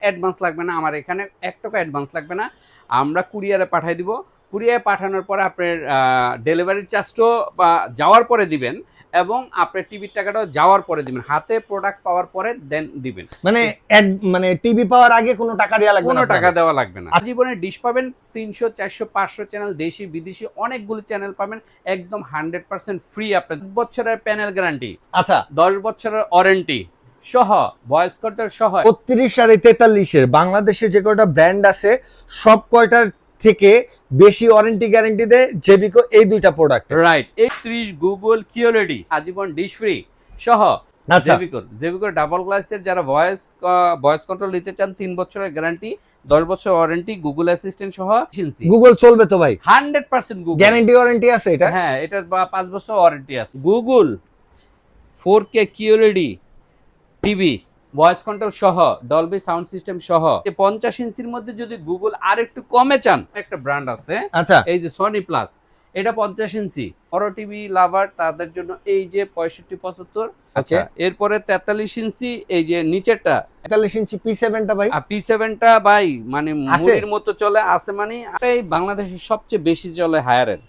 Advance লাগবে না, আমার এখানে 1 টাকা অ্যাডভান্স লাগবে না, আমরা কুরিয়ারে পাঠিয়ে দিব। কুরিয়ারে পাঠানোর পরে আপনার ডেলিভারি চার্জটাও যাওয়ার পরে দিবেন এবং আপনার টিভির টাকাটাও যাওয়ার পরে দিবেন, হাতে প্রোডাক্ট পাওয়ার পরে দেন দিবেন। মানে টিভি পাওয়ার আগে কোনো টাকা দেওয়া লাগবে না, কোনো টাকা দেওয়া লাগবে না। আজীবনে ডিশ পাবেন 300 400 500 চ্যানেল, দেশি বিদেশি অনেকগুলো চ্যানেল পাবেন একদম 100% ফ্রি। আপনার 10 বছরের প্যানেল গ্যারান্টি, আচ্ছা 10 বছরের ওয়ারেন্টি সহ, ভয়েস কন্ট্রোল সহ। 32 আর 43 এর বাংলাদেশে যে কয়টা ব্র্যান্ড আছে সব কয়টার থেকে বেশি ওয়ারেন্টি গ্যারান্টি দেয় জেবিকো এই দুইটা প্রোডাক্ট। রাইট, 31 গুগল কিওলেডি আজীবন ডিশ ফ্রি সহ জেবিকোর ডাবল গ্লাসের যারা ভয়েস কন্ট্রোল নিতে চান 3 বছরের গ্যারান্টি, 10 বছর ওয়ারেন্টি, গুগল অ্যাসিস্ট্যান্ট সহ। গুগল চলবে তো ভাই? 100% গুগল গ্যারান্টি ওয়ারেন্টি আছে এটা? হ্যাঁ, এটার 5 বছর ওয়ারেন্টি আছে। Google 4K QLED TV voice control সহ, ডলবি সাউন্ড সিস্টেম সহ। 50 ইঞ্চির মধ্যে যদি গুগল আর একটু কমে চান, একটা ব্র্যান্ড আছে, আচ্ছা এই যে সনি প্লাস, এটা 50 ইঞ্চি। বড় টিভি লাভার তাদের জন্য এই যে 65 75। আচ্ছা, এরপরে 43 ইঞ্চি, এই যে নিচেরটা 43 ইঞ্চি P7টা ভাই, P7টা ভাই মানে মুড়ির মতো চলে আছে, মানে এই বাংলাদেশের সবচেয়ে বেশি চলে হায়ার এন্ড,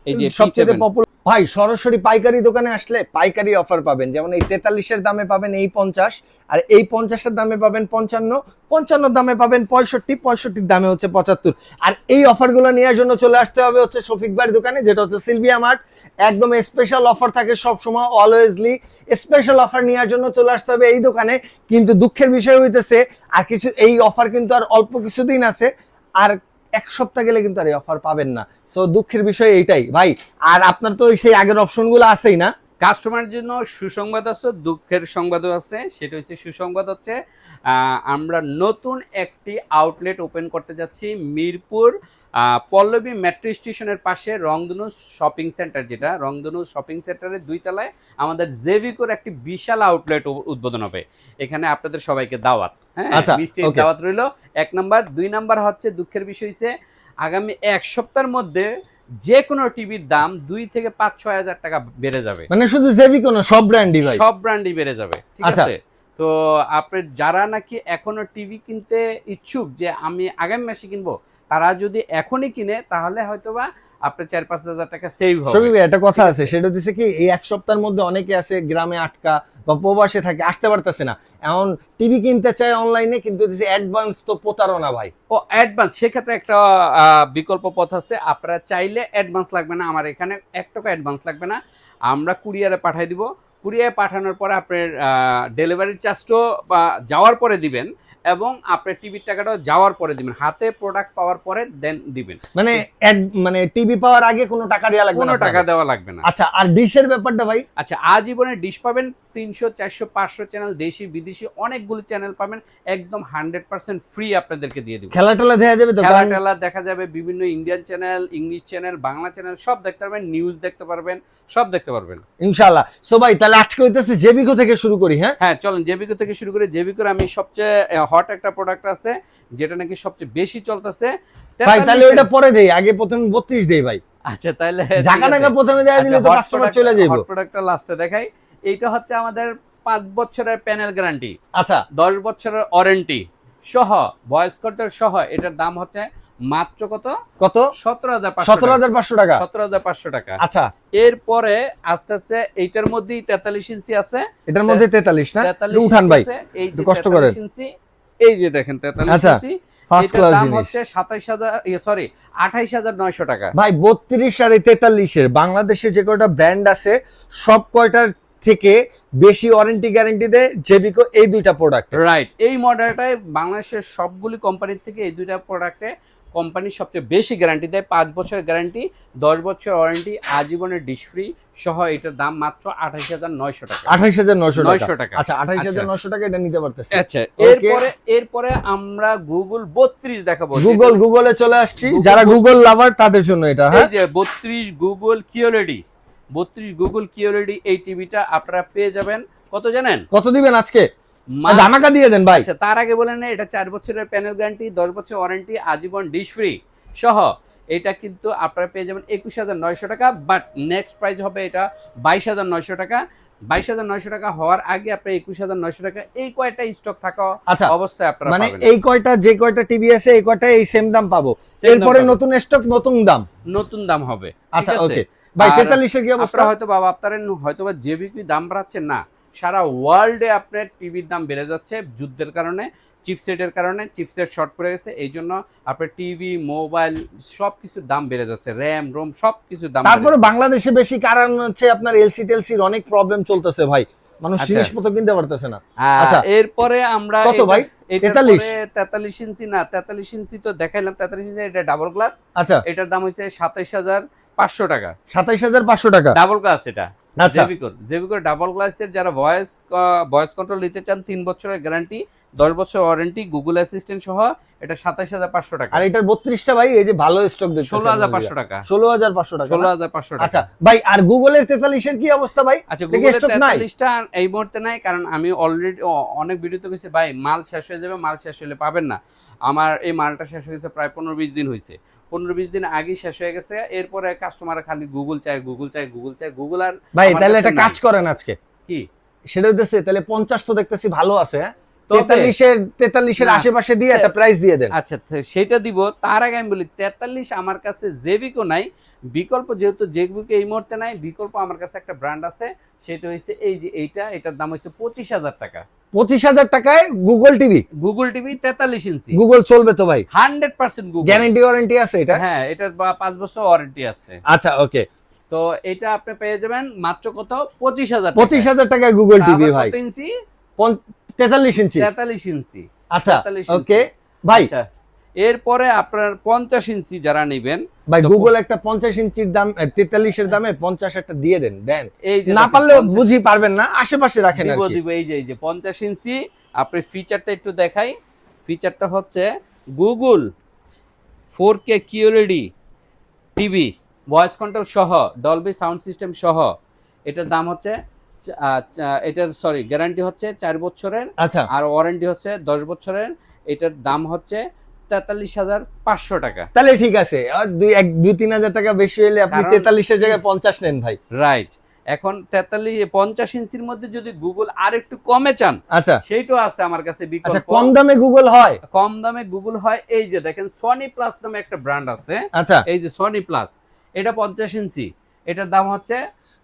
এই যে সবচেয়ে পপুলার। ভাই সরাসরি পাইকারি দোকানে আসলে পাইকারি অফার পাবেন, যেমন এই 43 এর দামে পাবেন এই 50, আর এই 50 এর দামে পাবেন 55, 55 দামে পাবেন 65, 65 দামে হচ্ছে 75। আর এই অফারগুলো নেওয়ার জন্য চলে আসতে হবে হচ্ছে শফিক ভাইয়ের দোকানে, যেটা হচ্ছে সিলভিয়া মার্ট। একদম স্পেশাল অফার থাকে সব সময়, অলওয়েজলি স্পেশাল অফার নেওয়ার জন্য চলে আসতে হবে এই দোকানে। কিন্তু দুঃখের বিষয় হইতেছে আর কিছু, এই অফার কিন্তু আর অল্প কিছুদিন আছে, আর 1 সপ্তাহ গেলে কিন্তু আর এই অফার পাবেন না। সো দুঃখের বিষয় এইটাই ভাই। আর আপনার তো সেই আগের অপশনগুলো আছেই না? কাস্টমারের জন্য সুসংবাদ আছে, দুঃখের সংবাদও আছে। সেটা হচ্ছে সুসংবাদ হচ্ছে আমরা নতুন একটি আউটলেট ওপেন করতে যাচ্ছি মিরপুর পল্লবী মেট্রো স্টেশনের পাশে রংধনু শপিং সেন্টার, যেটা রংধনু শপিং সেন্টারের 2 তলায় আমাদের জেভিকোর একটি বিশাল আউটলেট উদ্বোধন হবে। এখানে আপনাদের সবাইকে দাওয়াত, হ্যাঁ মিষ্টির দাওয়াত রইল। 1 নাম্বার। 2 নাম্বার হচ্ছে দুঃখের বিষয় হচ্ছে আগামী 1 সপ্তাহের মধ্যে যে কোনো টিভির দাম 2 থেকে 5-6 হাজার টাকা বেড়ে যাবে। মানে শুধু জেভিকো না, সব ব্র্যান্ডই ভাই? সব ব্র্যান্ডই বেড়ে যাবে, ঠিক আছে? তো আপনি যারা নাকি এখনো টিভি কিনতে ইচ্ছুক যে আমি আগামী মাসে কিনবো, তারা যদি এখনই কিনে তাহলে হয়তোবা আপনার 4-5 হাজার টাকা সেভ হবে। সবই একটা কথা আছে, সেটা হচ্ছে কি এই 1 সপ্তাহের মধ্যে অনেকে আছে গ্রামে আটকা বা প্রবাসে থাকে, আসতে পারতেছে না, এখন টিভি কিনতে চায় অনলাইনে, কিন্তু অ্যাডভান্স তো প্রতারণা ভাই। ও অ্যাডভান্স, সেক্ষেত্রে একটা বিকল্প পথ আছে। আপনারা চাইলে অ্যাডভান্স লাগবে না, আমার এখানে 1 টাকা অ্যাডভান্স লাগবে না, আমরা কুরিয়ারে পাঠিয়ে দিব। কুরিয়ারে পাঠানোর পরে আপনার ডেলিভারি চার্জটাও যাওয়ার পরে দিবেন এবং আপনার টিভির টাকাটাও যাওয়ার পরে দিবেন, হাতে প্রোডাক্ট পাওয়ার পরে দেন দিবেন। মানে টিভি পাওয়ার আগে কোনো টাকা দেওয়া লাগবে না, কোনো টাকা দেওয়া লাগবে না। আচ্ছা, আর ডিশের ব্যাপারটা ভাই? আচ্ছা, আজীবনে ডিশ পাবেন 300 400 500 চ্যানেল, দেশি বিদেশি অনেকগুলো চ্যানেল পাবেন একদম 100% ফ্রি আপনাদেরকে দিয়ে দিব। খেলা টেলা দেখা যাবে তো? খেলা দেখা যাবে, বিভিন্ন Indian channel, English channel, Bangla channel সব দেখতে পারবেন, নিউজ দেখতে পারবেন, সব দেখতে পারবেন ইনশাআল্লাহ। সো ভাই তাহলে আজকে হইতেছে জেবিকো থেকে শুরু করি। হ্যাঁ চলেন জেবিকো থেকে শুরু করি। জেবিকোর আমি সবচেয়ে হট একটা প্রোডাক্ট আছে যেটা নাকি সবচেয়ে বেশি চলতেছে ভাই, তাহলে ওটা পরে দেই, আগে প্রথম 32 দেই ভাই। আচ্ছা তাহলে জাকানাকা প্রথমে দেয়া দিলে তো কাস্টমার চলে যাবে। হট প্রোডাক্টটা লাস্টে দেখাই। এইটা হচ্ছে আমাদের 5 বছরের প্যানেল গ্যারান্টি, আচ্ছা 10 বছরের ওয়ারেন্টি সহ, ভয়েস কন্ট্রোল সহ। এটার দাম হচ্ছে মাত্র কত 17,500 টাকা। 17,500 টাকা। আচ্ছা, এরপরে আস্তে আস্তে এইটার মধ্যেই 43 ইঞ্চি আছে, এটার মধ্যে 43 না উঠান ভাই, এই যে কষ্ট করে এই যে দেখেন 43 ইঞ্চি। ফার্স্ট ক্লাস জিনিস হচ্ছে 28,900 টাকা ভাই। 32 আর 43 এর বাংলাদেশে যে কয়টা ব্র্যান্ড আছে সব কয়টার থেকে বেশি ওয়ারেন্টি গ্যারান্টি দেয় জেবিকো এই দুইটা প্রোডাক্ট। রাইট, এই মডেলটায় বাংলাদেশের সবগুলি কোম্পানির থেকে এই দুইটা প্রোডাক্টে কোম্পানি সবচেয়ে বেশি গ্যারান্টি দেয়। 5 বছরের গ্যারান্টি, 10 বছর ওয়ারেন্টি, আজীবনের ডিশ ফ্রি সহ। এটার দাম মাত্র 28,900 টাকা। 28,900 টাকা। আচ্ছা 28,900 টাকা এটা নিতে পারতেছে। আচ্ছা, এরপরে আমরা গুগল 32 দেখাবো। গুগলে চলে আসছি, যারা গুগল লাভার তাদের জন্য এটা। এই যে 32 গুগল কিওলেডি, 32 গুগল কিওলেডি এই টিভিটা আপনারা পেয়ে যাবেন কত জানেন? কত দিবেন আজকে? ধামাকা দিয়ে দেন ভাই। আচ্ছা, তার আগে বলেন না, এটা 4 বছরের প্যানেল গ্যারান্টি, 10 বছর ওয়ারেন্টি, আজীবন ডিশ ফ্রি সহ। এটা কিন্তু আপনারা পেয়ে যাবেন 21,900 টাকা, বাট নেক্সট প্রাইস হবে এটা 22,900 টাকা। 22,900 টাকা হওয়ার আগে আপনার 21,900 টাকা এই কয়টা স্টক থাকা আচ্ছা, অবস্থায় আপনারা মানে পাবেন। এই কয়টা যে কয়টা টিভি আছে এই কয়টা এই সেম দাম পাবো, Same দাম এরপরে পাবেন। নতুন স্টক নতুন দাম। নতুন দাম হবে। আচ্ছা ঠিক আছে? ওকে ভাই, আর 43 এর কি অবস্থা? আপনারা হয়তো বাবা আপনারা হয়তোবা জেবিপি দাম বাড়াচ্ছেন না, সারা ওয়ার্ল্ডে আপনার টিভির দাম বেড়ে যাচ্ছে যুদ্ধের কারণে, চিপসেটের কারণে, চিপসেট শর্ট পড়ে গেছে, এই জন্য আপনার টিভি মোবাইল সবকিছুর দাম বেড়ে যাচ্ছে, র্যাম রোম সবকিছুর দাম বেড়ে তারপরে যাচ্ছে। বাংলাদেশে বেশি কারণ হচ্ছে আপনার এলসি টেলসির অনেক প্রবলেম চলতেছে ভাই, মানুষ আচ্ছা। জিনিসপত্র কিনতে পারতেছে না। আচ্ছা, আচ্ছা, এরপরে আমরা কত ভাই? 43? 43 ইঞ্চি না, 43 ইঞ্চি তো দেখাইলাম, 43 ইঞ্চি এটা ডাবল গ্লাস, আচ্ছা, এটার দাম হচ্ছে 27,500 টাকা। 27,500 টাকা। ডাবল গ্লাস এটা আচ্ছা, জেবিকোর ডাবল গ্লাসের যারা ভয়েস কন্ট্রোল নিতে চান 3 বছরের গ্যারান্টি, 10 বছর ওয়ারেন্টি, গুগল অ্যাসিস্ট্যান্ট সহ, এটা 27,500 টাকা। আর এটার 32টা ভাই এই যে ভালো স্টক দিচ্ছে 16,500 টাকা। 16,500 টাকা না? 16,500 টাকা। আচ্ছা ভাই, আর গুগলের 43 এর কি অবস্থা ভাই? আচ্ছা, দেখি গুগলের stock নাই? 43টা এই মুহূর্তে নাই, কারণ আমি অলরেডি অনেক ভিডিওতে কইছি ভাই মাল শেষ হয়ে যাবে, মাল শেষ হলে পাবেন না। আমার এই মালটা শেষ হয়ে গেছে প্রায় 15-20 দিন হয়েছে, 15-20 দিন আগেই শেষ হয়ে গেছে। এরপরে কাস্টমার খালি গুগল চায়, গুগল চায়, গুগল চায়, গুগল আর ভাই আমার তাহলে কাছে একটা নাই। কাজ করেন আজকে, কি সেটা হইতেছে তাহলে 50 তো দেখতেছি ভালো আছে, হ্যাঁ? তবে- 43 এর না, আশেপাশে দিয়ে একটা প্রাইস দিয়ে দেন। আচ্ছা সেটা দিব, তার আগে আমি বলি 43 আমার কাছে জেভিকো নাই, বিকল্প যেহেতু জেভিকো এই মুহূর্তে নাই, বিকল্প আমার কাছে একটা ব্র্যান্ড আছে, সেটা হচ্ছে এই যে এটার দাম হচ্ছে 25,000 টাকা। 25,000 টাকায় গুগল টিভি, গুগল টিভি 43 ইঞ্চি, গুগল চলবে তো ভাই? 100% গুগল গ্যারান্টি ওয়ারেন্টি আছে এটা? হ্যাঁ, এটার 5 বছর ওয়ারেন্টি আছে। আচ্ছা ওকে, তো এটা আপনি পেয়ে যাবেন মাত্র কত, 25,000 টাকায়। 25,000 টাকায় গুগল টিভি ভাই, কত ইঞ্চি? 43 ইঞ্চি। 43 ইঞ্চি। আচ্ছা 43 ইঞ্চি। ওকে ভাই, আচ্ছা, এরপরে আপনার 50 ইঞ্চি যারা নেবেন, ভাই তো গুগল একটা 50 ইঞ্চির দাম 43 এর দামে 50 একটা দিয়ে দেন, দেন। এই যে না দেখেন, পারলেও 50 বুঝি পারবেন না, আশেপাশে রাখেন আর দিব কি। দিব এই যে 50 ইঞ্চি। আপনি ফিচারটা একটু দেখাই, ফিচারটা হচ্ছে Google 4K QLED TV, voice control সহ, ডলবি সাউন্ড সিস্টেম সহ, এটার দাম হচ্ছে এটার গ্যারান্টি হচ্ছে 4 বছরের, আচ্ছা আর ওয়ারেন্টি হচ্ছে 10 বছরের। এটার দাম হচ্ছে 43,500 টাকা। তাহলে ঠিক আছে, আর 2-3 হাজার টাকা বেশি হলে আপনি কারণ- 43 এর জায়গায় 50 নেন ভাই। রাইট, এখন 50 ইঞ্চির মধ্যে যদি গুগল আর একটু কমে চান, আচ্ছা সেইটাও আছে আমার কাছে আচ্ছা, বিকল্প। কম দামে গুগল হয়? কম দামে গুগল হয়, এই যে দেখেন সনি প্লাস নামে একটা ব্র্যান্ড আছে, আচ্ছা এই যে সনি প্লাস, এটা 50 ইঞ্চি, এটার দাম হচ্ছে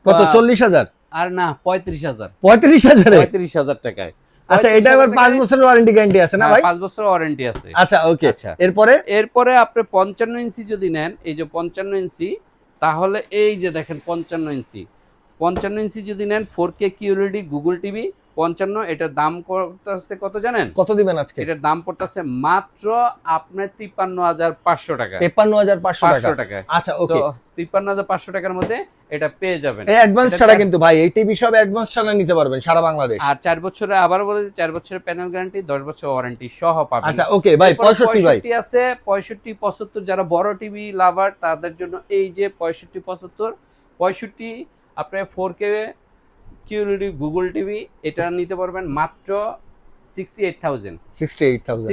কত? 40,000? আর না 35,000, 35,000? 35,000 টাকায়। আচ্ছা, এটা আবার 5 বছরের ওয়ারেন্টি গ্যারান্টি আছে না ভাই? 5 বছর ওয়ারেন্টি আছে। আচ্ছা ওকে, আচ্ছা। এরপরে এরপরে আপনি 55 ইঞ্চি যদি নেন, এই যে 55 ইঞ্চি, তাহলে এই যে দেখেন 55 ইঞ্চি যদি নেন 4K QLED গুগল টিভি 55, এটার দাম পড়তেছে কত জানেন? কত দিবেন আজকে? এটার দাম পড়তেছে মাত্র আপনার 53,500 টাকা। 53,500 টাকা। 500 টাকায়। আচ্ছা ওকে, 53,500 টাকার মধ্যে এটা পেয়ে যাবেন। এই অ্যাডভান্স এটা ছাড়া চার- কিন্তু ভাই এই টিভি সব অ্যাডভান্স ছাড়া নিতে পারবেন সারা বাংলাদেশ। আর 4 বছরে, আবার বলে দিই, 4 বছরের প্যানেল গ্যারান্টি, 10 বছর ওয়ারেন্টি সহ পাবেন। আচ্ছা ওকে ভাই, এরপরে 65 ভাই। 65 আছে, 65 75 যারা বড় টিভি লাভার তাদের জন্য এই যে 65 আপনার 4K QLED গুগল টিভি, এটা নিতে পারবেন মাত্র 68,000। 68,000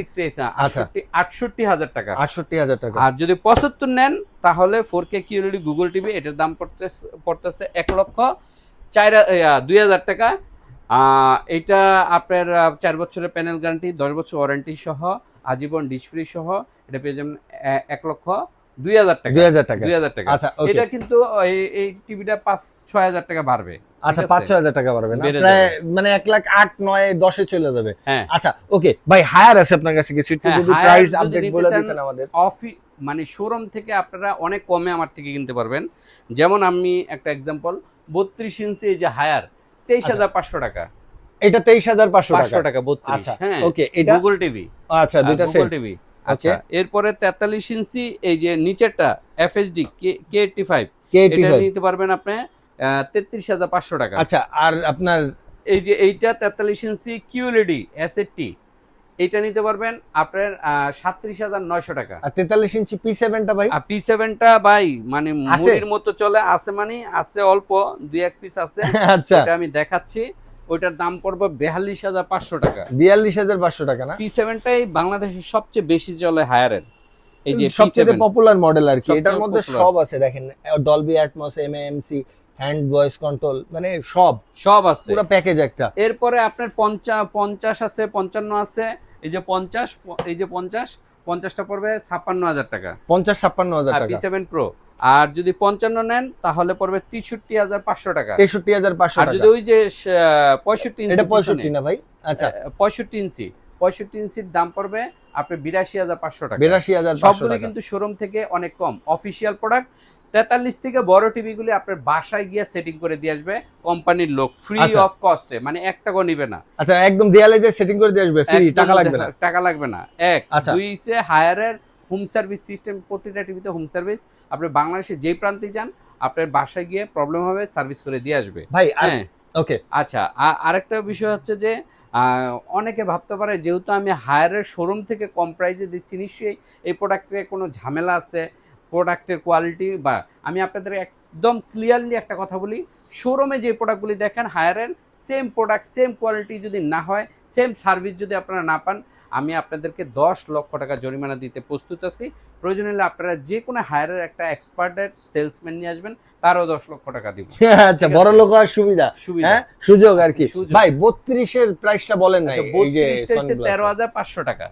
আচ্ছা। 68,000 টাকা। 68,000 টাকা। আর যদি 75 নেন তাহলে 4K QLED গুগল টিভি, এটার দাম পড়তেছে 1,02,000 টাকা। এটা আপনার 4 বছরের প্যানেল গ্যারান্টি, 10 বছর ওয়ারেন্টি সহ, আজীবন ডিশ ফ্রি সহ, এটা পেয়ে যাবেন 1,02,000 টাকা। 2,000 টাকা। 2,000 টাকা। আচ্ছা ওকে, এটা কিন্তু এই টিভিটা 5-6,000 টাকা বাড়বে। আচ্ছা ঠিক আছে? 5-6 হাজার টাকা বাড়বে না, বেড়ে প্রায় যাবে। মানে 1,08,9,10 চলে যাবে। হ্যাঁ, আচ্ছা ওকে ভাই, হায়ার আছে আপনার কাছে কিছু, একটু হ্যাঁ, যদি higher প্রাইস যদি আপডেট নিতে বলে চান, দিতেন আমাদের। মানে শোরুম থেকে আপনারা অনেক কমে আমার থেকে কিনতে পারবেন। যেমন আমি একটা এক্সাম্পল, 32 ইঞ্চি এই যে হায়ার 23,500 টাকা। এটা 23,500 500 টাকা। টাকা 32। আচ্ছা হ্যাঁ, ওকে, এটা গুগল টিভি। আচ্ছা দুইটা সেম। Google TV. আচ্ছা, এরপরে 43 ইঞ্চি এই যে নিচেরটা FHD K85, এটা K85 নিতে পারবেন আপনি 33,500 টাকা। আচ্ছা, আর আপনার এই যে এইটা 43 ইঞ্চি QLED SAT, এটা নিতে পারবেন আপনার 37,900 টাকা। আর 43 ইঞ্চি P7 টা ভাই? আর P7টা ভাই মানে আছে? মুড়ির মতো চলে, আছে মানে আছে অল্প 2-1 পিস আছে। আচ্ছা, এটা আমি দেখাচ্ছি, ওইটার দাম পড়বে 42,500 টাকা। 42,500 টাকা না? P7টাই বাংলাদেশের সবচেয়ে বেশি চলে হায়ারের, এই যে সবচেয়ে P7 পপুলার মডেল আর কি। সবচেয়ে এটার মধ্যে popular। সব আছে দেখেন, Dolby atoms, MAMC, hand voice control, মানে সব সব আছে। পুরো প্যাকেজ একটা। এরপরে আপনার 50 আছে, 55 আছে, এই যে 50, এই যে 50টা পড়বে 56,000 টাকা 50-56 হাজার টাকা। P7 Pro। আর যদি 55 নেন তাহলে পড়বে 63,500 টাকা। 63,500 আর টাকা। যদি ওই যে 65 ইঞ্চি, এটা 65 না ভাই? আচ্ছা, 65 ইঞ্চির দাম পড়বে আপনার 82,500 টাকা। 82,500 সবগুলো টাকা। কিন্তু শোরুম থেকে অনেক কম, অফিসিয়াল প্রোডাক্ট। 43 থেকে বড় টিভিগুলি আপনার বাসায় গিয়ে সেটিং করে দিয়ে আসবে কোম্পানির লোক, ফ্রি আচ্ছা। অফ কস্টে, মানে 1 টাকাও নিবে না। আচ্ছা, একদম দেয়ালে যে সেটিং করে দিয়ে আসবে, ফ্রি, একদম টাকা লাগবে না। টাকা লাগবে না। এক আচ্ছা। দুই হচ্ছে হায়ারের হোম সার্ভিস সিস্টেম, প্রতিটা টিভিতে হোম সার্ভিস। আপনি বাংলাদেশে যেই প্রান্তে যান, আপনার বাসায় গিয়ে প্রবলেম হবে, সার্ভিস করে দিয়ে আসবে ভাই হ্যাঁ। ওকে, আচ্ছা, আরেকটা বিষয় হচ্ছে যে অনেকে ভাবতে পারে যেহেতু আমি হায়ারের শোরুম থেকে কম প্রাইসে দিচ্ছি, নিশ্চয়ই এই প্রোডাক্টে কোনো ঝামেলা আছে, প্রোডাক্টের কোয়ালিটি। বা আমি আপনাদের একদম ক্লিয়ারলি একটা কথা বলি, শোরুমে যে প্রোডাক্টগুলি দেখেন হায়ারের, সেম প্রোডাক্ট সেম কোয়ালিটি যদি না হয়, সেম সার্ভিস যদি আপনারা না পান, আমি আপনাদেরকে 10 লক্ষ টাকা জরিমানা দিতে প্রস্তুত আছি। প্রয়োজন হলে আপনারা যে কোনো হায়ারের একটা এক্সপার্টের সেলসম্যান নিয়ে আসবেন, তারও 10 লক্ষ টাকা দিব। আচ্ছা, বড় লোক আর সুবিধা, সুবিধা। হ্যাঁ, সুযোগ আর কি। সুযোগ। ভাই 32 এর প্রাইসটা বলেন না। আচ্ছা, এই যে 32 হচ্ছে 13,500 টাকা।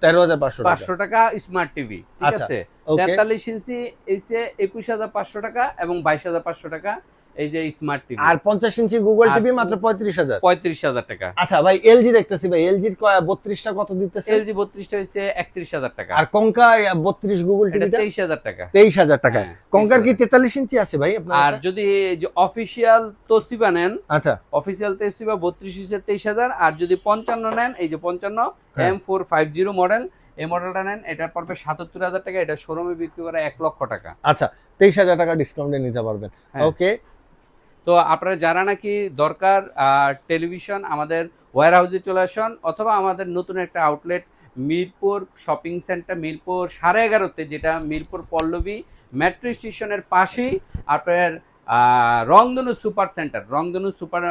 13,500 টাকা। 500 টাকা স্মার্ট টিভি, ঠিক আচ্ছা, আছে। ওকে। 43 ইঞ্চি এসে 21,500 টাকা এবং 22,500 টাকা এই যে স্মার্ট টিভি। আর 50 ইঞ্চি গুগল আর টিভি মাত্র 35,000। 35,000 টাকা। আচ্ছা ভাই, এলজি দেখতেছি ভাই, এলজির 32টা কত দিতেছে? এলজি 32টা হইছে 31,000 টাকা। আর কঙ্কা 32 গুগল এটা টিভিটা 23,000 টাকা। 23,000 টাকা। হ্যাঁ, কঙ্কার কি 23,000 43 ইঞ্চি আছে ভাই আপনার আর কাছে? যদি এই যে অফিশিয়াল তোশিবা নেন, আচ্ছা, অফিশিয়াল তোশিবা 32 হইছে 23,000। আর যদি 55 নেন, এই যে 55 হ্যাঁ। M450 মডেল, এই মডেলটা নেন, এটা পড়বে 77,000 টাকা। এটা শোরুমে বিক্রি করে 1 লক্ষ টাকা। আচ্ছা, 23,000 টাকা ডিসকাউন্টে নিতে পারবেন। হ্যাঁ। ওকে। তো আপনারা যারা নাকি দরকার টেলিভিশন, আমাদের ওয়্যার হাউসে চলে আসুন, অথবা আমাদের নতুন একটা outlet Mirpur shopping centre, Mirpur 11:30-তে, যেটা মিরপুর পল্লবী মেট্রো স্টেশনের পাশেই আপনার Rongdhonu super centre, Rongdhonu super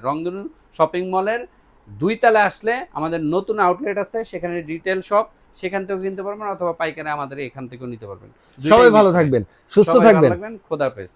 Rongdhonu shopping মলের 2 তলায় আসলে আমাদের নতুন আউটলেট আছে, সেখানে রিটেল শপ, সেখান থেকেও কিনতে পারবেন, অথবা পাইকারি আমাদের এখান থেকেও নিতে পারবেন। সবাই ভালো থাকবেন, সুস্থ সবাই ভালো থাকবেন। থাকবেন, খোদা হাফেজ।